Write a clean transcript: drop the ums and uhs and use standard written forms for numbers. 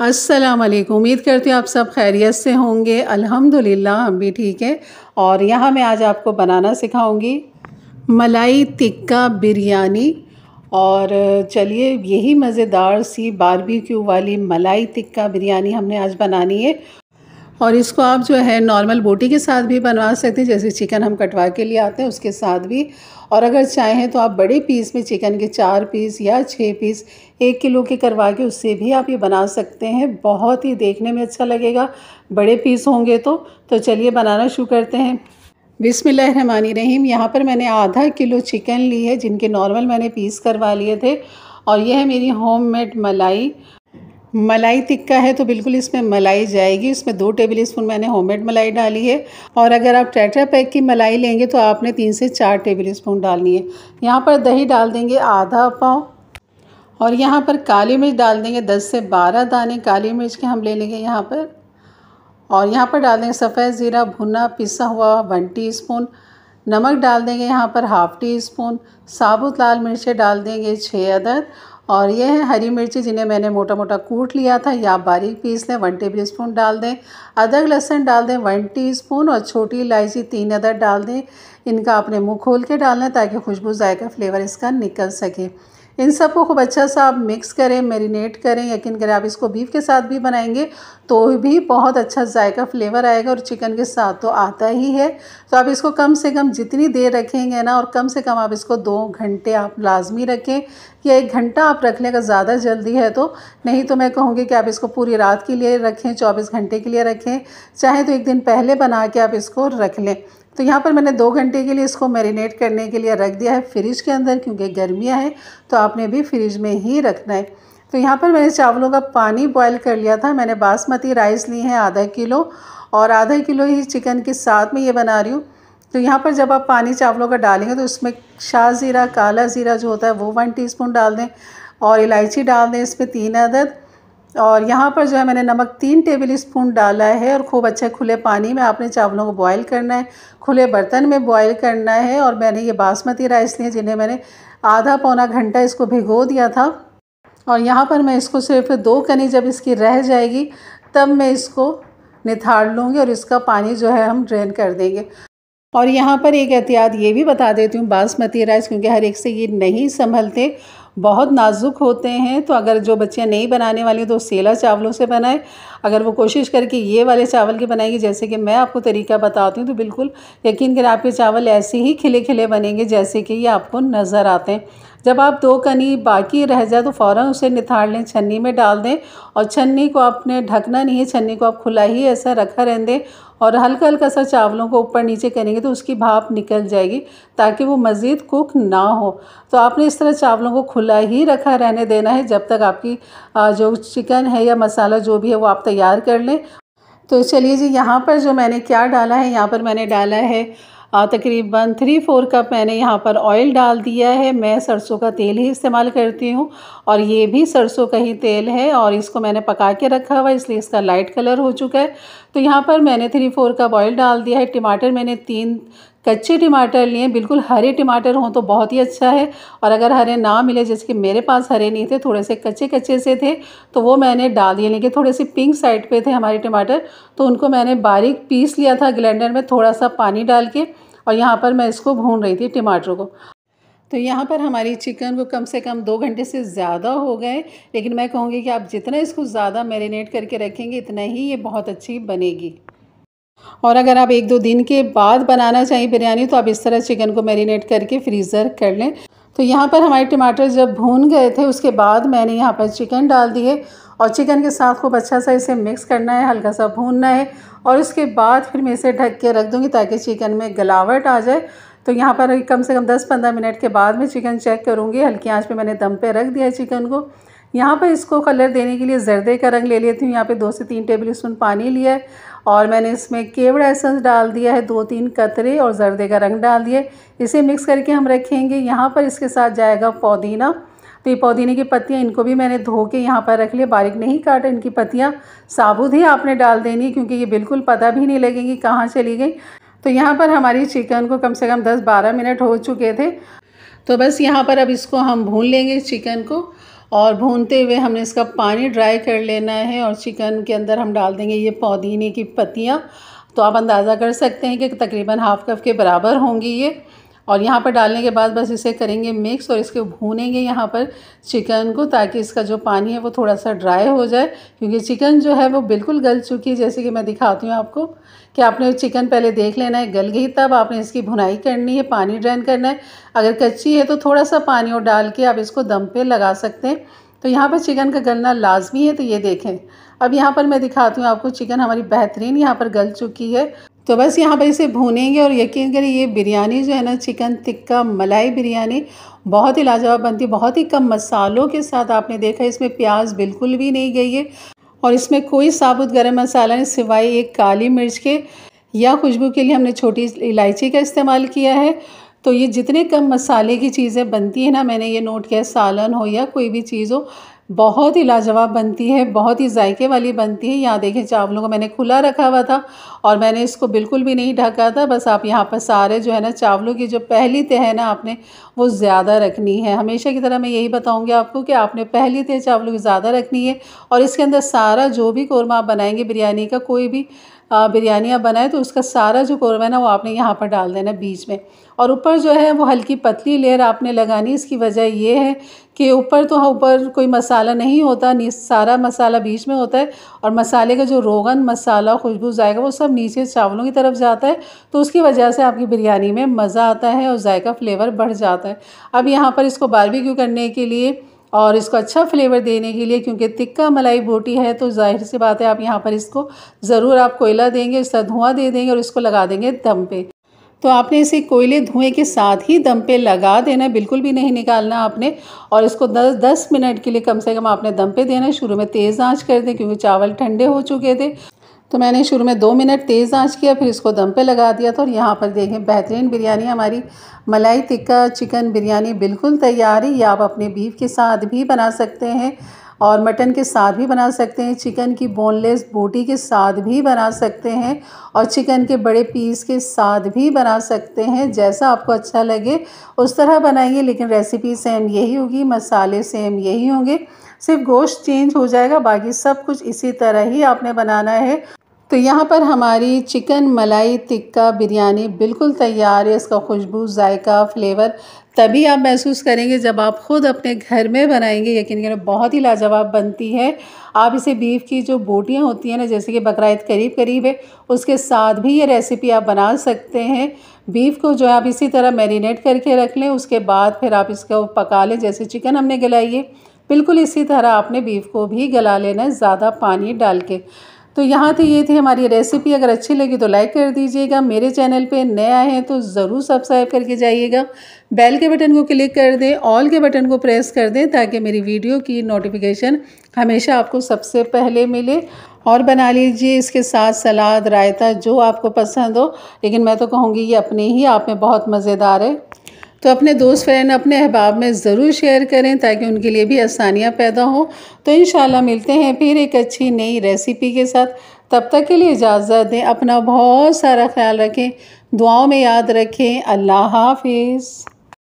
अस्सलाम वालेकुम। उम्मीद करती हूँ आप सब खैरियत से होंगे। अल्हम्दुलिल्लाह हम भी ठीक हैं। और यहाँ मैं आज आपको बनाना सिखाऊंगी मलाई टिक्का बिरयानी। और चलिए, यही मज़ेदार सी बारबेक्यू वाली मलाई टिक्का बिरयानी हमने आज बनानी है। और इसको आप जो है नॉर्मल बोटी के साथ भी बनवा सकते हैं, जैसे चिकन हम कटवा के लिए आते हैं उसके साथ भी। और अगर चाहें तो आप बड़े पीस में चिकन के 4 पीस या 6 पीस 1 किलो के करवा के उससे भी आप ये बना सकते हैं। बहुत ही देखने में अच्छा लगेगा बड़े पीस होंगे तो चलिए बनाना शुरू करते हैं। बिस्मिल्लाहिर्रहमानिर्रहीम। यहाँ पर मैंने आधा किलो चिकन ली है, जिनके नॉर्मल मैंने पीस करवा लिए थे। और यह है मेरी होममेड मलाई टिक्का है, तो बिल्कुल इसमें मलाई जाएगी। इसमें 2 टेबल स्पून मैंने होममेड मलाई डाली है। और अगर आप टेट्रा पैक की मलाई लेंगे तो आपने 3 से 4 टेबल स्पून डालनी है। यहाँ पर दही डाल देंगे आधा पाव। और यहाँ पर काली मिर्च डाल देंगे 10 से 12 दाने काली मिर्च के हम ले लेंगे यहाँ पर। और यहाँ पर डाल देंगे सफ़ेद ज़ीरा भुना पिसा हुआ 1 टीस्पून। नमक डाल देंगे यहाँ पर ½ टीस्पून। साबुत लाल मिर्चें डाल देंगे 6 अदद। और ये है हरी मिर्ची, जिन्हें मैंने मोटा मोटा कूट लिया था या बारीक पीस लें, 1 टेबल स्पून डाल दें। अदरक लहसुन डाल दें 1 टीस्पून। और छोटी इलायची 3 अदद डाल दें। इनका अपने मुँह खोल के डालना है ताकि खुशबू जायका फ्लेवर इसका निकल सके। इन सबको खूब अच्छा सा आप मिक्स करें, मैरिनेट करें। यकीन करें आप इसको बीफ के साथ भी बनाएंगे तो भी बहुत अच्छा जायका फ्लेवर आएगा, और चिकन के साथ तो आता ही है। तो आप इसको कम से कम जितनी देर रखेंगे ना, और कम से कम आप इसको 2 घंटे आप लाजमी रखें, या 1 घंटा आप रख लें अगर ज़्यादा जल्दी है तो। नहीं तो मैं कहूँगी कि आप इसको पूरी रात के लिए रखें, 24 घंटे के लिए रखें। चाहे तो 1 दिन पहले बना के आप इसको रख लें। तो यहाँ पर मैंने 2 घंटे के लिए इसको मैरिनेट करने के लिए रख दिया है फ्रिज के अंदर, क्योंकि गर्मियाँ हैं तो आपने भी फ्रिज में ही रखना है। तो यहाँ पर मैंने चावलों का पानी बॉयल कर लिया था। मैंने बासमती राइस ली है आधा किलो, और आधा किलो ही चिकन के साथ में ये बना रही हूँ। तो यहाँ पर जब आप पानी चावलों का डालेंगे तो इसमें शाह ज़ीरा काला ज़ीरा जो होता है वो 1 टीस्पून डाल दें। और इलायची डाल दें इसमें 3 अदद। और यहाँ पर जो है मैंने नमक 3 टेबल स्पून डाला है। और खूब अच्छे खुले पानी में आपने चावलों को बॉयल करना है, खुले बर्तन में बॉयल करना है। और मैंने ये बासमती राइस लिए, जिन्हें मैंने आधा पौना घंटा इसको भिगो दिया था। और यहाँ पर मैं इसको सिर्फ 2 कनी जब इसकी रह जाएगी तब मैं इसको निथाड़ लूँगी, और इसका पानी जो है हम ड्रेन कर देंगे। और यहाँ पर एक एहतियात ये भी बता देती हूँ, बासमती राइस क्योंकि हर एक से ये नहीं संभलते, बहुत नाजुक होते हैं। तो अगर जो बच्चियाँ नहीं बनाने वाली तो सेला चावलों से बनाएं। अगर वो कोशिश करके ये वाले चावल के बनाएंगी जैसे कि मैं आपको तरीका बताती हूँ, तो बिल्कुल यकीन करें आपके चावल ऐसे ही खिले खिले बनेंगे जैसे कि ये आपको नज़र आते हैं। जब आप 2 कनी बाकी रह जाए तो फ़ौरन उसे निथाड़ लें, छन्नी में डाल दें। और छन्नी को आपने ढकना नहीं है, छन्नी को आप खुला ही ऐसा रखा रहने दें। और हल्का हल्का सा चावलों को ऊपर नीचे करेंगे तो उसकी भाप निकल जाएगी, ताकि वो मज़ीद कुक ना हो। तो आपने इस तरह चावलों को खुला ही रखा रहने देना है जब तक आपकी जो चिकन है या मसाला जो भी है वो आप तैयार कर लें। तो चलिए जी, यहाँ पर जो मैंने क्या डाला है, यहाँ पर मैंने डाला है तकरीबन 3/4 कप मैंने यहाँ पर ऑयल डाल दिया है। मैं सरसों का तेल ही इस्तेमाल करती हूँ, और ये भी सरसों का ही तेल है। और इसको मैंने पका के रखा हुआ है, इसलिए इसका लाइट कलर हो चुका है। तो यहाँ पर मैंने 3/4 कप ऑयल डाल दिया है। टमाटर मैंने 3 कच्चे टमाटर लिए, बिल्कुल हरे टमाटर हों तो बहुत ही अच्छा है। और अगर हरे ना मिले, जैसे कि मेरे पास हरे नहीं थे, थोड़े से कच्चे कच्चे से थे, तो वो मैंने डाल दिए। लेकिन थोड़े से पिंक साइड पे थे हमारे टमाटर, तो उनको मैंने बारीक पीस लिया था ग्राइंडर में थोड़ा सा पानी डाल के। और यहाँ पर मैं इसको भून रही थी टमाटर को। तो यहाँ पर हमारी चिकन को कम से कम 2 घंटे से ज़्यादा हो गए। लेकिन मैं कहूँगी कि आप जितना इसको ज़्यादा मैरिनेट करके रखेंगे इतना ही ये बहुत अच्छी बनेगी। और अगर आप 1-2 दिन के बाद बनाना चाहिए बिरयानी, तो आप इस तरह चिकन को मैरिनेट करके फ्रीज़र कर लें। तो यहाँ पर हमारे टमाटर जब भून गए थे उसके बाद मैंने यहाँ पर चिकन डाल दिए, और चिकन के साथ खूब अच्छा सा इसे मिक्स करना है, हल्का सा भूनना है। और उसके बाद फिर मैं इसे ढक के रख दूँगी ताकि चिकन में गलावट आ जाए। तो यहाँ पर कम से कम 10-15 मिनट के बाद मैं चिकन चेक करूँगी। हल्की आंच पे मैंने दम पे रख दिया है चिकन को। यहाँ पर इसको कलर देने के लिए जर्दे का रंग ले लेती हूँ। यहाँ पे 2 से 3 टेबल स्पून पानी लिया है, और मैंने इसमें केवड़ा एसेंस डाल दिया है 2-3 कतरे, और जर्दे का रंग डाल दिए। इसे मिक्स करके हम रखेंगे। यहाँ पर इसके साथ जाएगा पुदीना। तो ये पुदीने की पत्तियाँ, इनको भी मैंने धो के यहाँ पर रख लिया, बारीक नहीं काटा। इनकी पत्तियाँ साबुत ही आपने डाल देनी, क्योंकि ये बिल्कुल पता भी नहीं लगेगी कहाँ चली गई। तो यहाँ पर हमारी चिकन को कम से कम 10-12 मिनट हो चुके थे। तो बस यहाँ पर अब इसको हम भून लेंगे चिकन को। और भूनते हुए हमने इसका पानी ड्राई कर लेना है। और चिकन के अंदर हम डाल देंगे ये पुदीने की पत्तियाँ। तो आप अंदाज़ा कर सकते हैं कि तकरीबन हाफ़ कप के बराबर होंगी ये। और यहाँ पर डालने के बाद बस इसे करेंगे मिक्स और इसके भूनेंगे यहाँ पर चिकन को, ताकि इसका जो पानी है वो थोड़ा सा ड्राई हो जाए। क्योंकि चिकन जो है वो बिल्कुल गल चुकी है, जैसे कि मैं दिखाती हूँ आपको कि आपने चिकन पहले देख लेना है गल गई, तब आपने इसकी भुनाई करनी है, पानी ड्रेन करना है। अगर कच्ची है तो थोड़ा सा पानी और डाल के आप इसको दम पे लगा सकते हैं। तो यहाँ पर चिकन का गलना लाजमी है। तो ये देखें, अब यहाँ पर मैं दिखाती हूँ आपको, चिकन हमारी बेहतरीन यहाँ पर गल चुकी है। तो बस यहाँ पर इसे भूनेंगे और यकीन करिए ये बिरयानी जो है ना, चिकन टिक्का मलाई बिरयानी बहुत ही लाजवाब बनती है। बहुत ही कम मसालों के साथ, आपने देखा इसमें प्याज बिल्कुल भी नहीं गई है और इसमें कोई साबुत गरम मसाला नहीं, सिवाय एक काली मिर्च के या खुशबू के लिए हमने छोटी इलायची का इस्तेमाल किया है। तो ये जितने कम मसाले की चीज़ें बनती है ना, मैंने ये नोट किया, सालन हो या कोई भी चीज़ हो, बहुत ही लाजवाब बनती है, बहुत ही जायके वाली बनती है। यहाँ देखें चावलों को मैंने खुला रखा हुआ था और मैंने इसको बिल्कुल भी नहीं ढका था। बस आप यहाँ पर सारे जो है ना चावलों की जो पहली तह है ना, आपने वो ज़्यादा रखनी है। हमेशा की तरह मैं यही बताऊँगी आपको कि आपने पहली तह चावलों की ज़्यादा रखनी है। और इसके अंदर सारा जो भी कौरमा आप बनाएंगे बिरयानी का, कोई भी बिरयानी आप बनाए तो उसका सारा जो कौरमा है ना वो आपने यहाँ पर डाल देना बीच में। और ऊपर जो है वो हल्की पतली लेयर आपने लगानी। इसकी वजह ये है कि ऊपर कोई मसाला नहीं होता, सारा मसाला बीच में होता है और मसाले का जो रोगन मसाला खुशबू जाएगा वो सब नीचे चावलों की तरफ जाता है। तो उसकी वजह से आपकी बिरयानी में मज़ा आता है और जायका फ्लेवर बढ़ जाता है। अब यहाँ पर इसको बारबेक्यू करने के लिए और इसको अच्छा फ्लेवर देने के लिए, क्योंकि टिक्का मलाई बोटी है तो जाहिर सी बात है आप यहाँ पर इसको ज़रूर आप कोयला देंगे, इसका धुआं दे देंगे और इसको लगा देंगे दम पे। तो आपने इसे कोयले धुएं के साथ ही दम पे लगा देना, बिल्कुल भी नहीं निकालना आपने। और इसको 10 मिनट के लिए कम से कम आपने दम पे देना। शुरू में तेज़ आंच कर दें क्योंकि चावल ठंडे हो चुके थे। तो मैंने शुरू में 2 मिनट तेज़ आंच किया, फिर इसको दम पे लगा दिया था। और यहाँ पर देखें बेहतरीन बिरयानी हमारी मलाई टिक्का चिकन बिरयानी बिल्कुल तैयार है। ये आप अपने बीफ के साथ भी बना सकते हैं और मटन के साथ भी बना सकते हैं, चिकन की बोनलेस बोटी के साथ भी बना सकते हैं और चिकन के बड़े पीस के साथ भी बना सकते हैं। जैसा आपको अच्छा लगे उस तरह बनाइए, लेकिन रेसिपी सेम यही होगी, मसाले सेम यही होंगे, सिर्फ गोश्त चेंज हो जाएगा, बाकी सब कुछ इसी तरह ही आपने बनाना है। तो यहाँ पर हमारी चिकन मलाई टिक्का बिरयानी बिल्कुल तैयार है। इसका खुशबू, जायका, फ्लेवर तभी आप महसूस करेंगे जब आप ख़ुद अपने घर में बनाएंगे। यकीन करें बहुत ही लाजवाब बनती है। आप इसे बीफ की जो बोटियाँ होती हैं ना, जैसे कि बकरा ईद करीब करीब है, उसके साथ भी ये रेसिपी आप बना सकते हैं। बीफ को जो है आप इसी तरह मैरिनेट करके रख लें, उसके बाद फिर आप इसको पका लें। जैसे चिकन हमने गलाई है, बिल्कुल इसी तरह आपने बीफ को भी गला लेना है, ज़्यादा पानी डाल के। तो यहाँ थी ये थी हमारी रेसिपी। अगर अच्छी लगी तो लाइक कर दीजिएगा। मेरे चैनल पे नया है तो ज़रूर सब्सक्राइब करके जाइएगा। बेल के बटन को क्लिक कर दें, ऑल के बटन को प्रेस कर दें, ताकि मेरी वीडियो की नोटिफिकेशन हमेशा आपको सबसे पहले मिले। और बना लीजिए इसके साथ सलाद, रायता, जो आपको पसंद हो, लेकिन मैं तो कहूँगी ये अपने ही आप में बहुत मज़ेदार है। तो अपने दोस्त फ्रेंड, अपने अहबाब में ज़रूर शेयर करें ताकि उनके लिए भी आसानियाँ पैदा हों। तो इंशाल्लाह मिलते हैं फिर एक अच्छी नई रेसिपी के साथ। तब तक के लिए इजाज़त दें। अपना बहुत सारा ख्याल रखें, दुआओं में याद रखें। अल्लाह हाफिज़।